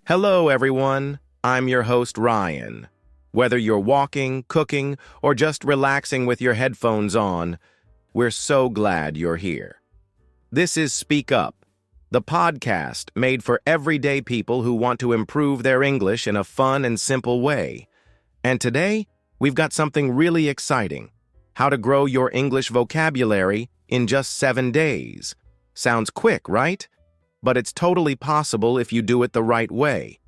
Hello, everyone. I'm your host, Ryan. Whether you're walking, cooking, or just relaxing with your headphones on, we're so glad you're here. This is SpeakUp, the podcast made for everyday people who want to improve their English in a fun and simple way. And today, we've got something really exciting: how to grow your English vocabulary in just 7 days. Sounds quick, right? But it's totally possible if you do it the right way.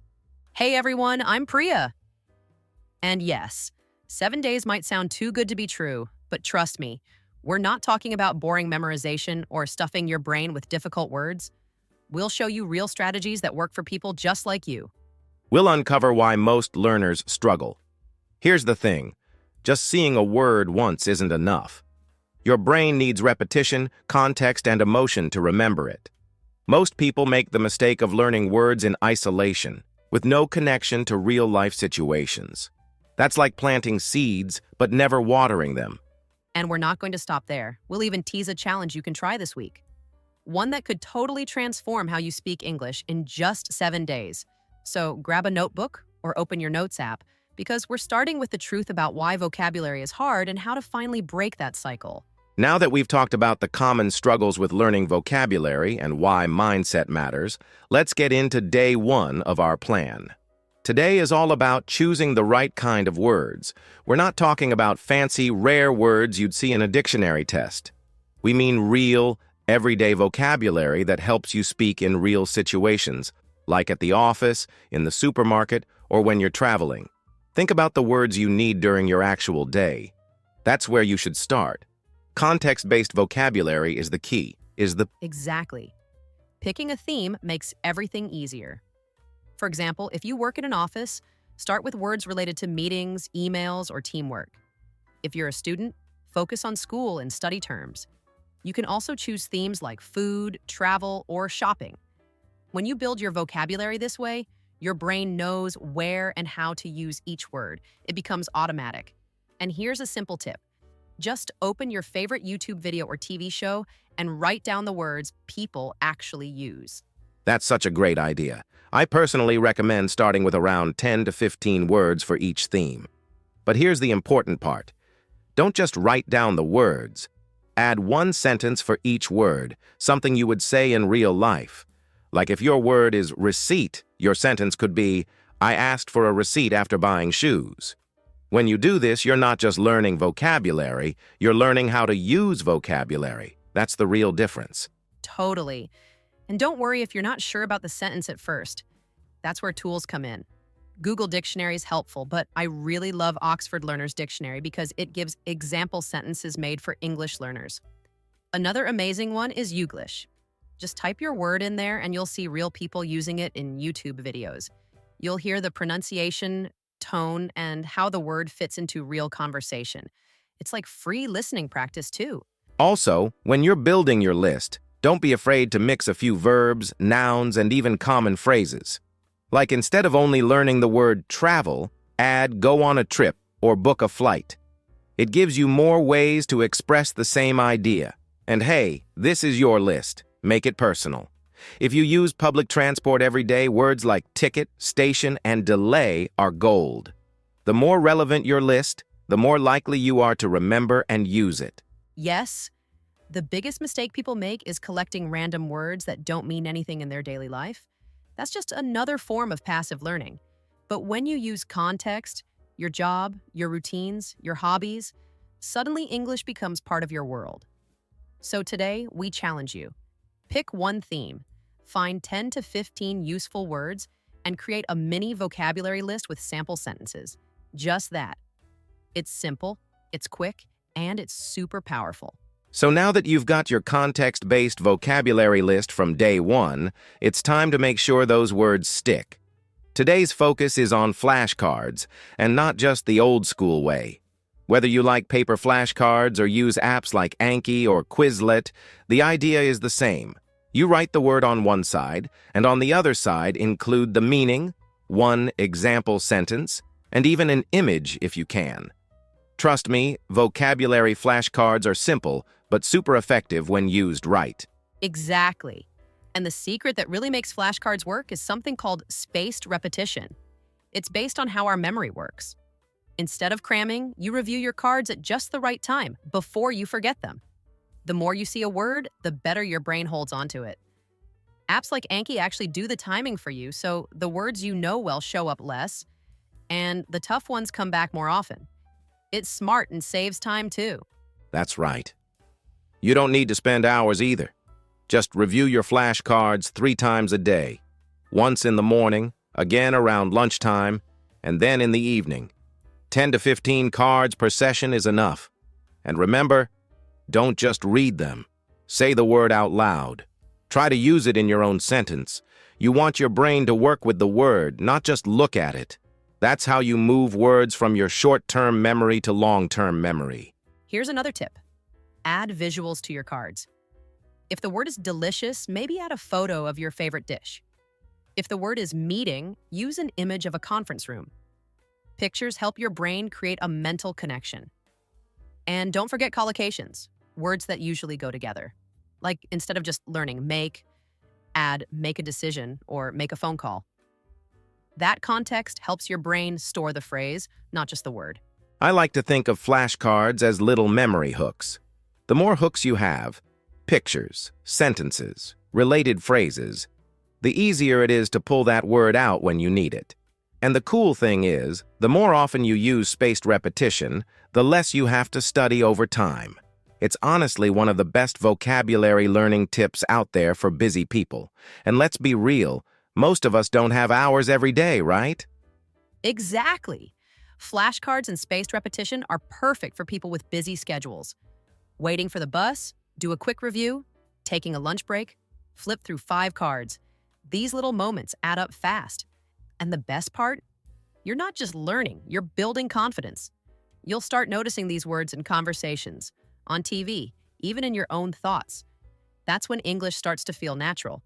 Hey everyone, I'm Priya. And yes, 7 days might sound too good to be true, but trust me, we're not talking about boring memorization or stuffing your brain with difficult words. We'll show you real strategies that work for people just like you. We'll uncover why most learners struggle. Here's the thing: just seeing a word once isn't enough. Your brain needs repetition, context, and emotion to remember it. Most people make the mistake of learning words in isolation, with no connection to real-life situations. That's like planting seeds, but never watering them. And we're not going to stop there. We'll even tease a challenge you can try this week. One that could totally transform how you speak English in just 7 days. So grab a notebook or open your notes app, because we're starting with the truth about why vocabulary is hard and how to finally break that cycle. Now that we've talked about the common struggles with learning vocabulary and why mindset matters, let's get into day 1 of our plan. Today is all about choosing the right kind of words. We're not talking about fancy, rare words you'd see in a dictionary test. We mean real, everyday vocabulary that helps you speak in real situations, like at the office, in the supermarket, or when you're traveling. Think about the words you need during your actual day. That's where you should start. Context-based vocabulary is the key. Exactly. Picking a theme makes everything easier. For example, if you work in an office, start with words related to meetings, emails, or teamwork. If you're a student, focus on school and study terms. You can also choose themes like food, travel, or shopping. When you build your vocabulary this way, your brain knows where and how to use each word. It becomes automatic. And here's a simple tip. Just open your favorite YouTube video or TV show and write down the words people actually use. That's such a great idea. I personally recommend starting with around 10 to 15 words for each theme. But here's the important part. Don't just write down the words. Add one sentence for each word, something you would say in real life. Like if your word is receipt, your sentence could be, I asked for a receipt after buying shoes. When you do this, you're not just learning vocabulary, you're learning how to use vocabulary. That's the real difference. Totally. And don't worry if you're not sure about the sentence at first. That's where tools come in. Google Dictionary is helpful, but I really love Oxford Learner's Dictionary because it gives example sentences made for English learners. Another amazing one is Youglish. Just type your word in there and you'll see real people using it in YouTube videos. You'll hear the pronunciation, tone, and how the word fits into real conversation. It's like free listening practice too. Also, when you're building your list, don't be afraid to mix a few verbs, nouns, and even common phrases. Like instead of only learning the word travel, add go on a trip or book a flight. It gives you more ways to express the same idea. And hey, this is your list. Make it personal. If you use public transport every day, words like ticket, station, and delay are gold. The more relevant your list, the more likely you are to remember and use it. Yes, the biggest mistake people make is collecting random words that don't mean anything in their daily life. That's just another form of passive learning. But when you use context, your job, your routines, your hobbies, suddenly English becomes part of your world. So today, we challenge you. Pick one theme, find 10 to 15 useful words, and create a mini vocabulary list with sample sentences. Just that. It's simple, it's quick, and it's super powerful. So now that you've got your context-based vocabulary list from day 1, it's time to make sure those words stick. Today's focus is on flashcards, and not just the old-school way. Whether you like paper flashcards or use apps like Anki or Quizlet, the idea is the same. You write the word on one side, and on the other side include the meaning, one example sentence, and even an image if you can. Trust me, vocabulary flashcards are simple, but super effective when used right. Exactly. And the secret that really makes flashcards work is something called spaced repetition. It's based on how our memory works. Instead of cramming, you review your cards at just the right time before you forget them. The more you see a word, the better your brain holds onto it. Apps like Anki actually do the timing for you, so the words you know well show up less, and the tough ones come back more often. It's smart and saves time too. That's right. You don't need to spend hours either. Just review your flashcards 3 times a day. Once in the morning, again around lunchtime, and then in the evening. 10 to 15 cards per session is enough. And remember, don't just read them. Say the word out loud. Try to use it in your own sentence. You want your brain to work with the word, not just look at it. That's how you move words from your short-term memory to long-term memory. Here's another tip. Add visuals to your cards. If the word is delicious, maybe add a photo of your favorite dish. If the word is meeting, use an image of a conference room. Pictures help your brain create a mental connection. And don't forget collocations, words that usually go together. Like instead of just learning make, add make a decision or make a phone call. That context helps your brain store the phrase, not just the word. I like to think of flashcards as little memory hooks. The more hooks you have, pictures, sentences, related phrases, the easier it is to pull that word out when you need it. And the cool thing is, the more often you use spaced repetition, the less you have to study over time. It's honestly one of the best vocabulary learning tips out there for busy people. And let's be real, most of us don't have hours every day, right? Exactly. Flashcards and spaced repetition are perfect for people with busy schedules. Waiting for the bus, do a quick review, taking a lunch break, flip through 5 cards. These little moments add up fast. And the best part? You're not just learning, you're building confidence. You'll start noticing these words in conversations, on TV, even in your own thoughts. That's when English starts to feel natural.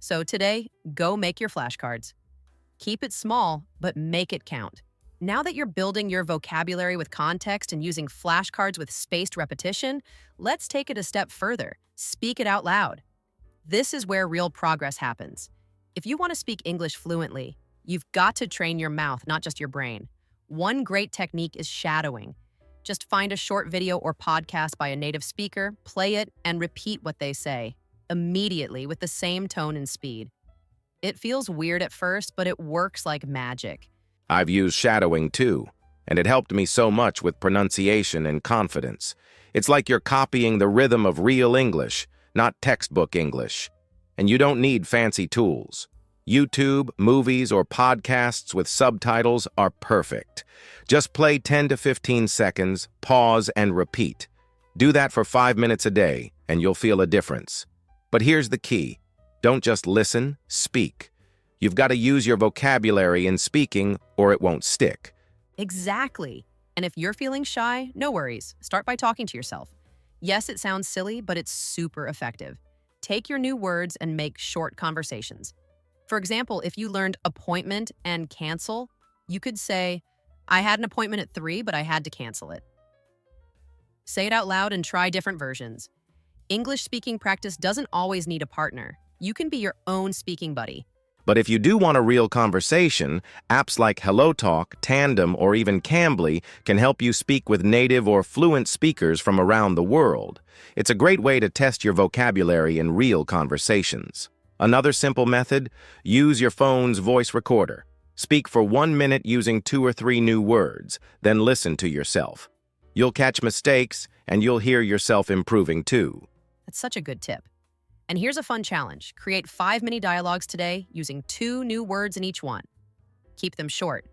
So today, go make your flashcards. Keep it small, but make it count. Now that you're building your vocabulary with context and using flashcards with spaced repetition, let's take it a step further. Speak it out loud. This is where real progress happens. If you want to speak English fluently, you've got to train your mouth, not just your brain. One great technique is shadowing. Just find a short video or podcast by a native speaker, play it, and repeat what they say, immediately with the same tone and speed. It feels weird at first, but it works like magic. I've used shadowing too, and it helped me so much with pronunciation and confidence. It's like you're copying the rhythm of real English, not textbook English. And you don't need fancy tools. YouTube, movies, or podcasts with subtitles are perfect. Just play 10 to 15 seconds, pause, and repeat. Do that for 5 minutes a day, and you'll feel a difference. But here's the key. Don't just listen, speak. You've got to use your vocabulary in speaking, or it won't stick. Exactly. And if you're feeling shy, no worries. Start by talking to yourself. Yes, it sounds silly, but it's super effective. Take your new words and make short conversations. For example, if you learned appointment and cancel, you could say, I had an appointment at 3, but I had to cancel it. Say it out loud and try different versions. English speaking practice doesn't always need a partner. You can be your own speaking buddy. But if you do want a real conversation, apps like HelloTalk, Tandem, or even Cambly can help you speak with native or fluent speakers from around the world. It's a great way to test your vocabulary in real conversations. Another simple method, use your phone's voice recorder. Speak for 1 minute using 2 or 3 new words, then listen to yourself. You'll catch mistakes, and you'll hear yourself improving too. That's such a good tip. And here's a fun challenge. Create 5 mini dialogues today using 2 new words in each one. Keep them short,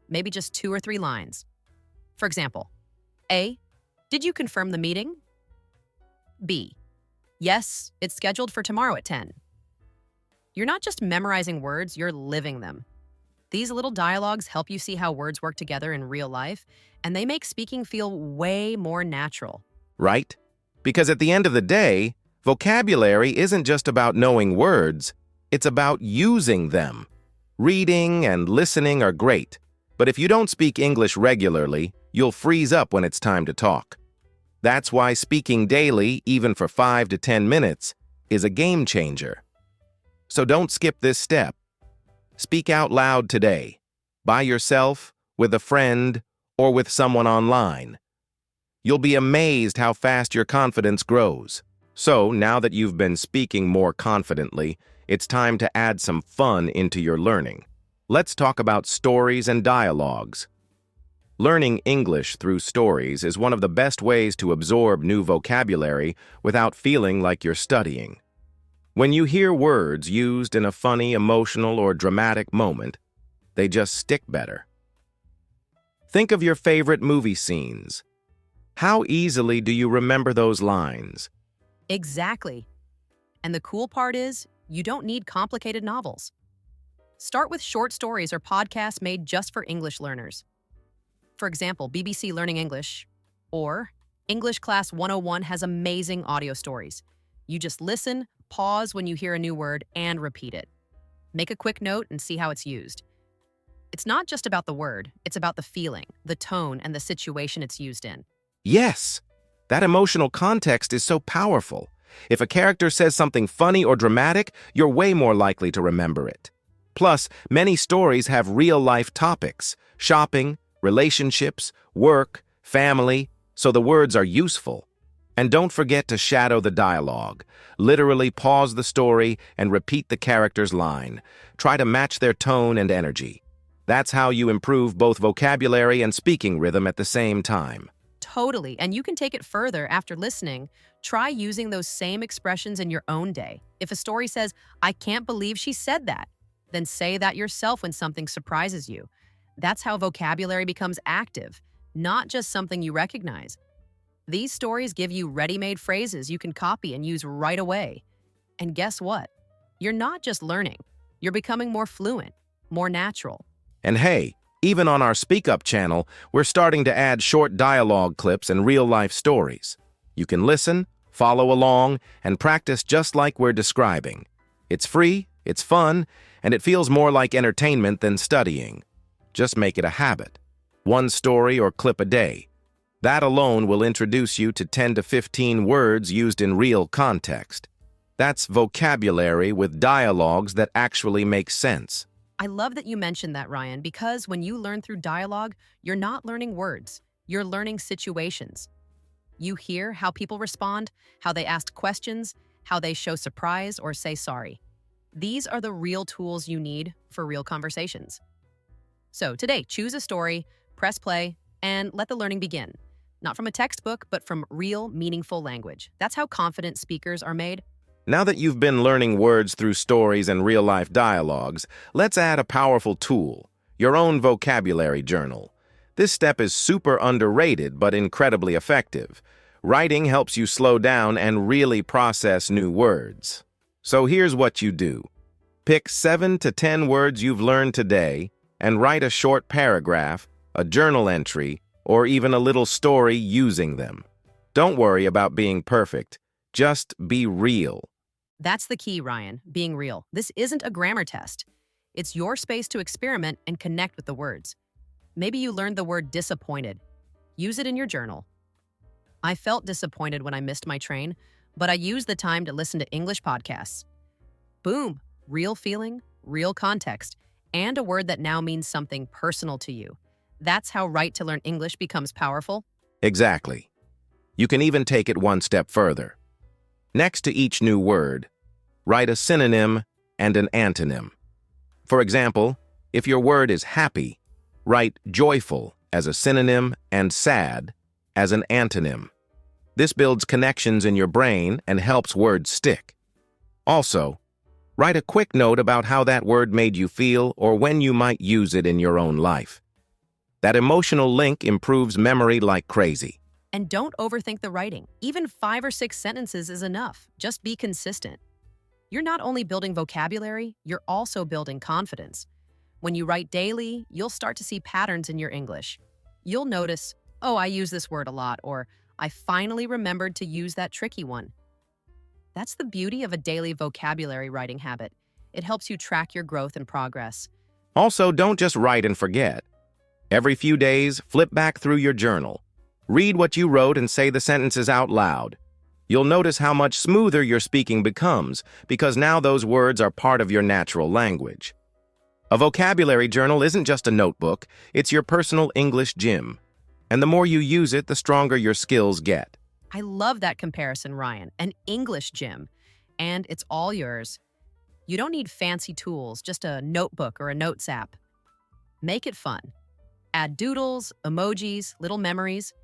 maybe just 2 or 3 lines. For example, A, did you confirm the meeting? B, yes, it's scheduled for tomorrow at 10. You're not just memorizing words, you're living them. These little dialogues help you see how words work together in real life, and they make speaking feel way more natural. Right? Because at the end of the day, vocabulary isn't just about knowing words, it's about using them. Reading and listening are great, but if you don't speak English regularly, you'll freeze up when it's time to talk. That's why speaking daily, even for 5 to 10 minutes, is a game changer. So don't skip this step. Speak out loud today, by yourself, with a friend, or with someone online. You'll be amazed how fast your confidence grows. So, now that you've been speaking more confidently, it's time to add some fun into your learning. Let's talk about stories and dialogues. Learning English through stories is one of the best ways to absorb new vocabulary without feeling like you're studying. When you hear words used in a funny, emotional, or dramatic moment, they just stick better. Think of your favorite movie scenes. How easily do you remember those lines? Exactly. And the cool part is, you don't need complicated novels. Start with short stories or podcasts made just for English learners. For example, BBC Learning English or English Class 101 has amazing audio stories. You just listen, pause when you hear a new word, and repeat it. Make a quick note and see how it's used. It's not just about the word, it's about the feeling, the tone, and the situation it's used in. Yes! That emotional context is so powerful. If a character says something funny or dramatic, you're way more likely to remember it. Plus, many stories have real-life topics: shopping, relationships, work, family, so the words are useful. And don't forget to shadow the dialogue. Literally pause the story and repeat the character's line. Try to match their tone and energy. That's how you improve both vocabulary and speaking rhythm at the same time. Totally, and you can take it further after listening. Try using those same expressions in your own day. If a story says, "I can't believe she said that," then say that yourself when something surprises you. That's how vocabulary becomes active, not just something you recognize. These stories give you ready-made phrases you can copy and use right away. And guess what? You're not just learning. You're becoming more fluent, more natural. And hey, even on our SpeakUp channel, we're starting to add short dialogue clips and real-life stories. You can listen, follow along, and practice just like we're describing. It's free, it's fun, and it feels more like entertainment than studying. Just make it a habit. One story or clip a day. That alone will introduce you to 10 to 15 words used in real context. That's vocabulary with dialogues that actually make sense. I love that you mentioned that, Ryan, because when you learn through dialogue, you're not learning words. You're learning situations. You hear how people respond, how they ask questions, how they show surprise or say sorry. These are the real tools you need for real conversations. So today, choose a story, press play, and let the learning begin. Not from a textbook, but from real, meaningful language. That's how confident speakers are made. Now that you've been learning words through stories and real-life dialogues, let's add a powerful tool, your own vocabulary journal. This step is super underrated but incredibly effective. Writing helps you slow down and really process new words. So here's what you do. Pick 7 to 10 words you've learned today and write a short paragraph, a journal entry, or even a little story using them. Don't worry about being perfect. Just be real. That's the key, Ryan, being real. This isn't a grammar test. It's your space to experiment and connect with the words. Maybe you learned the word disappointed. Use it in your journal. I felt disappointed when I missed my train, but I used the time to listen to English podcasts. Boom, real feeling, real context, and a word that now means something personal to you. That's how Right to Learn English becomes powerful. Exactly. You can even take it one step further. Next to each new word, write a synonym and an antonym. For example, if your word is happy, write joyful as a synonym and sad as an antonym. This builds connections in your brain and helps words stick. Also, write a quick note about how that word made you feel or when you might use it in your own life. That emotional link improves memory like crazy. And don't overthink the writing. Even 5 or 6 sentences is enough. Just be consistent. You're not only building vocabulary, you're also building confidence. When you write daily, you'll start to see patterns in your English. You'll notice, oh, I use this word a lot, or I finally remembered to use that tricky one. That's the beauty of a daily vocabulary writing habit. It helps you track your growth and progress. Also, don't just write and forget. Every few days, flip back through your journal. Read what you wrote and say the sentences out loud. You'll notice how much smoother your speaking becomes because now those words are part of your natural language. A vocabulary journal isn't just a notebook, it's your personal English gym. And the more you use it, the stronger your skills get. I love that comparison, Ryan. An English gym. And it's all yours. You don't need fancy tools, just a notebook or a notes app. Make it fun. Add doodles, emojis, little memories.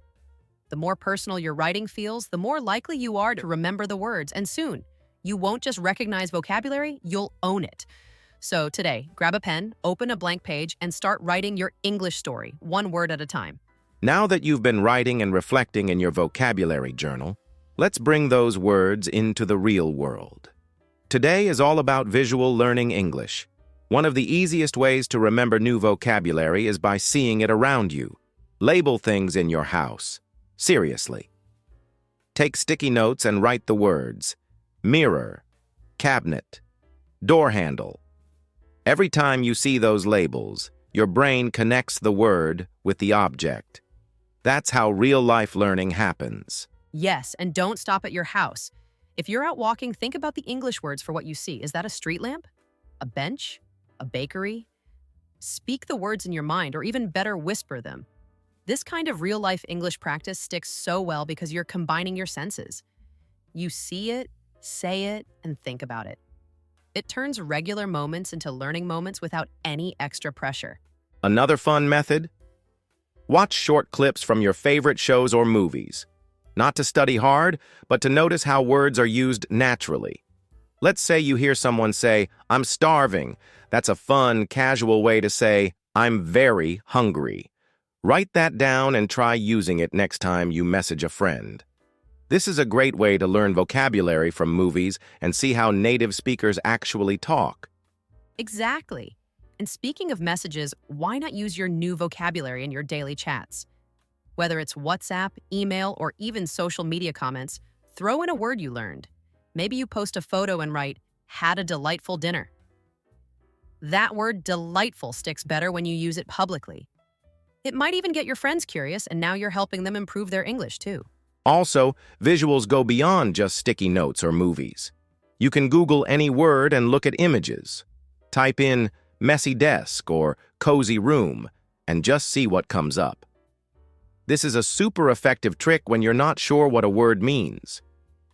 The more personal your writing feels, the more likely you are to remember the words. And soon, you won't just recognize vocabulary, you'll own it. So today, grab a pen, open a blank page, and start writing your English story, one word at a time. Now that you've been writing and reflecting in your vocabulary journal, let's bring those words into the real world. Today is all about visual learning English. One of the easiest ways to remember new vocabulary is by seeing it around you. Label things in your house. Seriously. Take sticky notes and write the words mirror, cabinet, door handle. Every time you see those labels, your brain connects the word with the object. That's how real-life learning happens. Yes, and don't stop at your house. If you're out walking, think about the English words for what you see. Is that a street lamp? A bench? A bakery? Speak the words in your mind, or even better, whisper them. This kind of real-life English practice sticks so well because you're combining your senses. You see it, say it, and think about it. It turns regular moments into learning moments without any extra pressure. Another fun method? Watch short clips from your favorite shows or movies. Not to study hard, but to notice how words are used naturally. Let's say you hear someone say, "I'm starving." That's a fun, casual way to say, "I'm very hungry." Write that down and try using it next time you message a friend. This is a great way to learn vocabulary from movies and see how native speakers actually talk. Exactly. And speaking of messages, why not use your new vocabulary in your daily chats? Whether it's WhatsApp, email, or even social media comments, throw in a word you learned. Maybe you post a photo and write, "Had a delightful dinner." That word delightful sticks better when you use it publicly. It might even get your friends curious, and now you're helping them improve their English too. Also, visuals go beyond just sticky notes or movies. You can Google any word and look at images. Type in messy desk or cozy room and just see what comes up. This is a super effective trick when you're not sure what a word means.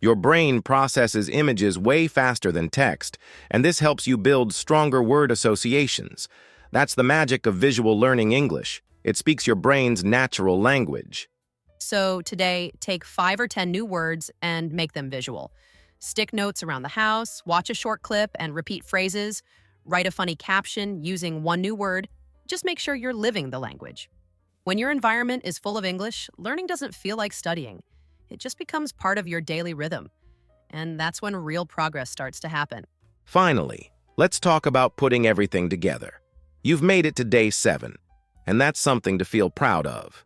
Your brain processes images way faster than text, and this helps you build stronger word associations. That's the magic of visual learning English. It speaks your brain's natural language. So today, take 5 or 10 new words and make them visual. Stick notes around the house, watch a short clip and repeat phrases, write a funny caption using one new word. Just make sure you're living the language. When your environment is full of English, learning doesn't feel like studying. It just becomes part of your daily rhythm. And that's when real progress starts to happen. Finally, let's talk about putting everything together. You've made it to day 7, and that's something to feel proud of.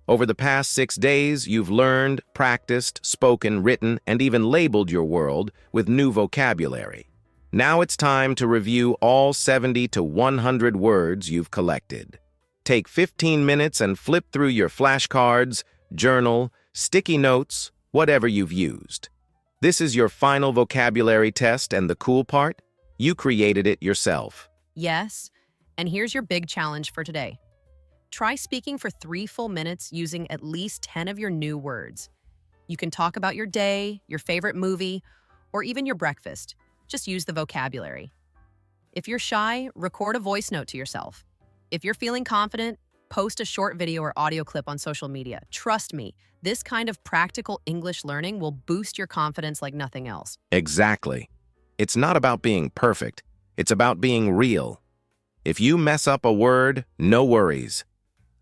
Over the past 6 days, you've learned, practiced, spoken, written, and even labeled your world with new vocabulary. Now it's time to review all 70 to 100 words you've collected. Take 15 minutes and flip through your flashcards, journal, sticky notes, whatever you've used. This is your final vocabulary test, and the cool part? You created it yourself. Yes, and here's your big challenge for today. Try speaking for 3 full minutes using at least 10 of your new words. You can talk about your day, your favorite movie, or even your breakfast. Just use the vocabulary. If you're shy, record a voice note to yourself. If you're feeling confident, post a short video or audio clip on social media. Trust me, this kind of practical English learning will boost your confidence like nothing else. Exactly. It's not about being perfect. It's about being real. If you mess up a word, no worries.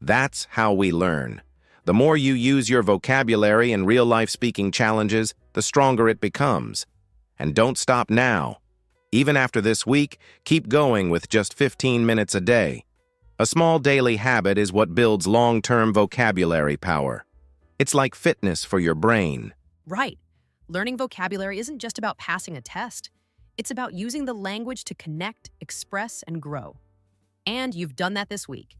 That's how we learn. The more you use your vocabulary in real-life speaking challenges, the stronger it becomes. And don't stop now. Even after this week, keep going with just 15 minutes a day. A small daily habit is what builds long-term vocabulary power. It's like fitness for your brain. Right. Learning vocabulary isn't just about passing a test. It's about using the language to connect, express, and grow. And you've done that this week.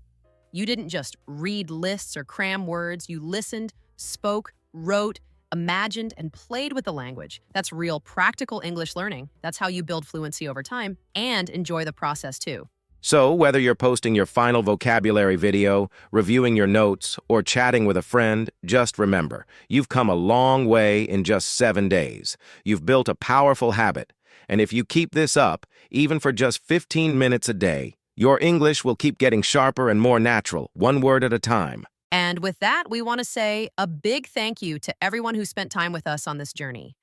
You didn't just read lists or cram words. You listened, spoke, wrote, imagined, and played with the language. That's real practical English learning. That's how you build fluency over time and enjoy the process too. So, whether you're posting your final vocabulary video, reviewing your notes, or chatting with a friend, just remember, you've come a long way in just 7 days. You've built a powerful habit. And if you keep this up, even for just 15 minutes a day, your English will keep getting sharper and more natural, one word at a time. And with that, we want to say a big thank you to everyone who spent time with us on this journey.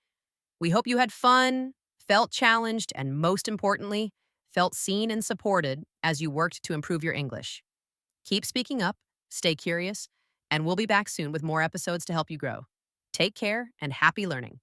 We hope you had fun, felt challenged, and most importantly, felt seen and supported as you worked to improve your English. Keep speaking up, stay curious, and we'll be back soon with more episodes to help you grow. Take care and happy learning.